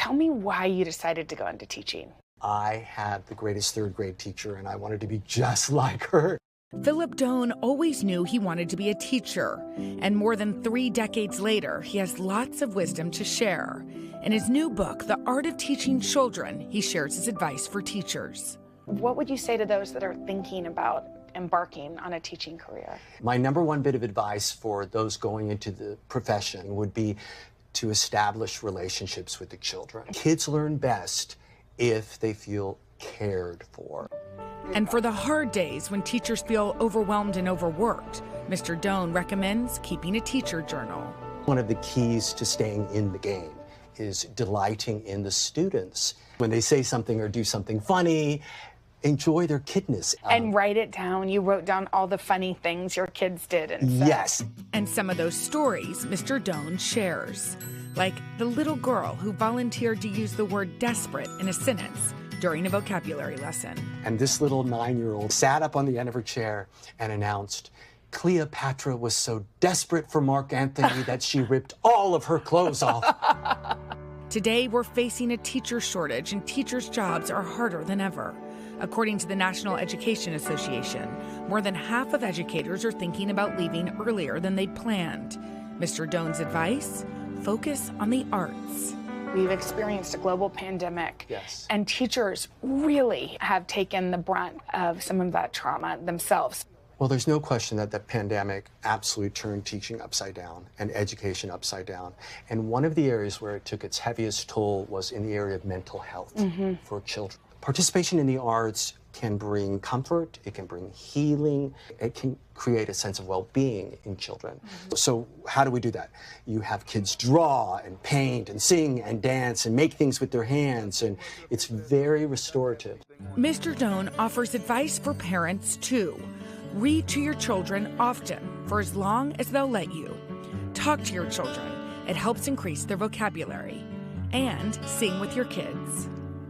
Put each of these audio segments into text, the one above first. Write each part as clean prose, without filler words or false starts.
Tell me why you decided to go into teaching. I had the greatest third grade teacher, and I wanted to be just like her. Phillip Done always knew he wanted to be a teacher, and more than 3 decades later, he has lots of wisdom to share. In his new book, The Art of Teaching Children, he shares his advice for teachers. What would you say to those that are thinking about embarking on a teaching career? My number one bit of advice for those going into the profession would be to establish relationships with the children. Kids learn best if they feel cared for. And for the hard days when teachers feel overwhelmed and overworked, Mr. Done recommends keeping a teacher journal. One of the keys to staying in the game is delighting in the students. When they say something or do something funny, enjoy their kidness. And write it down. You wrote down all the funny things your kids did and said. Yes. And some of those stories Mr. Done shares, like the little girl who volunteered to use the word desperate in a sentence during a vocabulary lesson. And this little 9-year-old sat up on the end of her chair and announced, Cleopatra was so desperate for Mark Antony that she ripped all of her clothes off. Today, we're facing a teacher shortage, and teachers' jobs are harder than ever. According to the National Education Association, more than half of educators are thinking about leaving earlier than they'd planned. Mr. Done's advice? Focus on the arts. We've experienced a global pandemic. Yes. And teachers really have taken the brunt of some of that trauma themselves. Well, there's no question that the pandemic absolutely turned teaching upside down and education upside down. And one of the areas where it took its heaviest toll was in the area of mental health for children. Participation in the arts can bring comfort, it can bring healing, it can create a sense of well-being in children. So how do we do that? You have kids draw and paint and sing and dance and make things with their hands, and it's very restorative. Mr. Done offers advice for parents, too. Read to your children often, for as long as they'll let you. Talk to your children. It helps increase their vocabulary. And sing with your kids.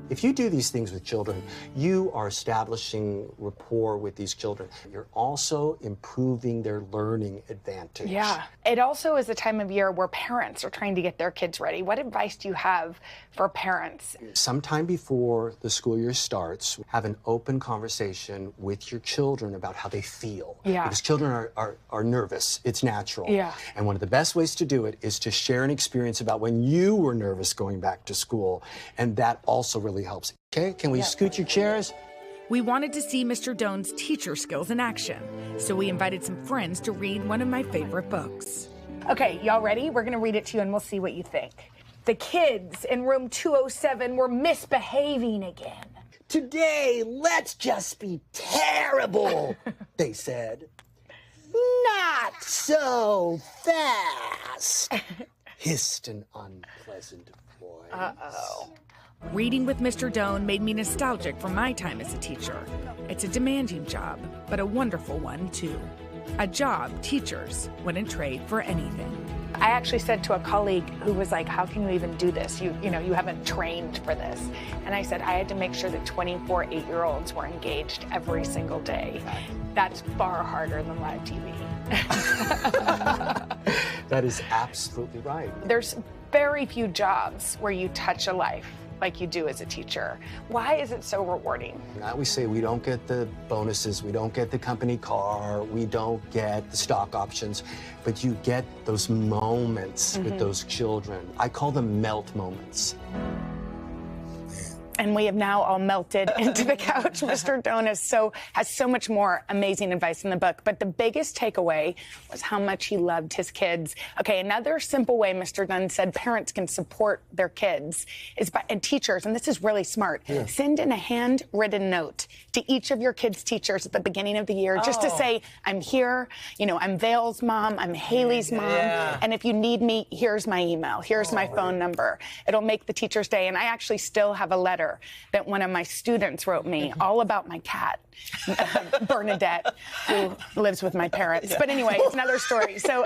If you do these things with children, you are establishing rapport with these children. You're also improving their learning advantage. Yeah. It also is a time of year where parents are trying to get their kids ready. What advice do you have for parents? Sometime before the school year starts, have an open conversation with your children about how they feel. Yeah. Because children are nervous. It's natural. Yeah. And one of the best ways to do it is to share an experience about when you were nervous going back to school. And that also really helps. Okay, can we scoot your chairs? We wanted to see Mr. Done's teacher skills in action, so we invited some friends to read one of my favorite books. Okay, y'all ready? We're going to read it to you and we'll see what you think. The kids in room 207 were misbehaving again. Today, let's just be terrible, they said. Not so fast, hissed an unpleasant voice. Uh-oh. Reading with Mr. Done made me nostalgic for my time as a teacher. It's a demanding job, but a wonderful one, too. A job teachers wouldn't trade for anything. I actually said to a colleague who was like, how can you even do this? You haven't trained for this. And I said, I had to make sure that 24 8-year-olds were engaged every single day. That's far harder than live TV. That is absolutely right. There's very few jobs where you touch a life like you do as a teacher. Why is it so rewarding? Now we say we don't get the bonuses, we don't get the company car, we don't get the stock options, but you get those moments with those children. I call them melt moments. And we have now all melted into the couch. Mr. Done has so much more amazing advice in the book. But the biggest takeaway was how much he loved his kids. Okay, another simple way Mr. Done said parents can support their kids is by, and teachers, and this is really smart, send in a handwritten note to each of your kids' teachers at the beginning of the year just to say, I'm here, I'm Vale's mom, I'm Haley's mom, and if you need me, here's my email, here's my phone number. It'll make the teacher's day. And I actually still have a letter that one of my students wrote me all about my cat, Bernadette, who lives with my parents. But anyway, it's another story. So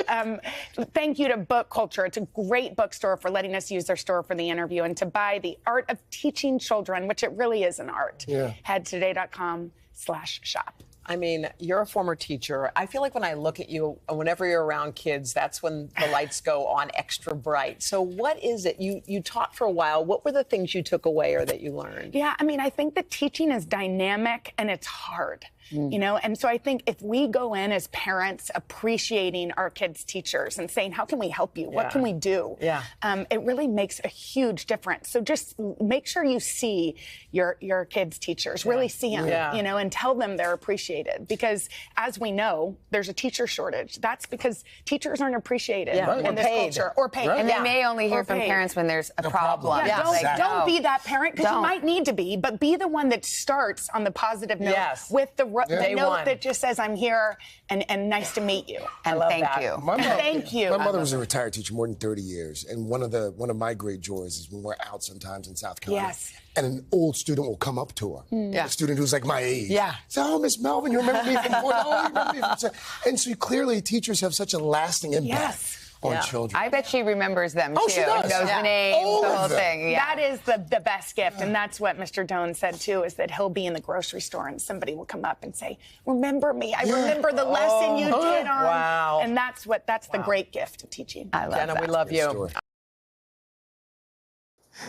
thank you to Book Culture. It's a great bookstore for letting us use their store for the interview, and to buy The Art of Teaching Children, which it really is an art. Head to today.com/shop. I mean, you're a former teacher. I feel like when I look at you, whenever you're around kids, that's when the lights go on extra bright. So what is it? You taught for a while. What were the things you took away or that you learned? Yeah, I mean, I think that teaching is dynamic and it's hard. You know, and so I think if we go in as parents appreciating our kids' teachers and saying, how can we help you? What can we do? It really makes a huge difference. So just make sure you see your kids' teachers, really see them, you know, and tell them they're appreciated. Because as we know, there's a teacher shortage. That's because teachers aren't appreciated in this culture. Or paid. And they may only hear from parents when there's a problem. Don't be that parent, because you might need to be, but be the one that starts on the positive note with the note that just says, I'm here and nice to meet you. And thank you. Thank you. My mother was a retired teacher more than 30 years. And one of my great joys is when we're out sometimes in South Carolina. And an old student will come up to her. A student who's like my age. Say, oh, Miss Melvin, you remember me from before? Oh, you remember me from... And so clearly teachers have such a lasting impact. On children. I bet she remembers them too. She does. Knows the names, the whole thing. That is the best gift, and that's what Mr. Done said too. Is that he'll be in the grocery store and somebody will come up and say, "Remember me? I remember the lesson you did on." Wow. And that's the great gift of teaching. I love Jenna, that. we love you.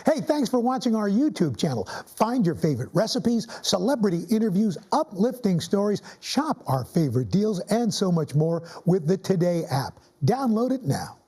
Hey, thanks for watching our YouTube channel. Find your favorite recipes, celebrity interviews, uplifting stories, shop our favorite deals, and so much more with the Today app. Download it now.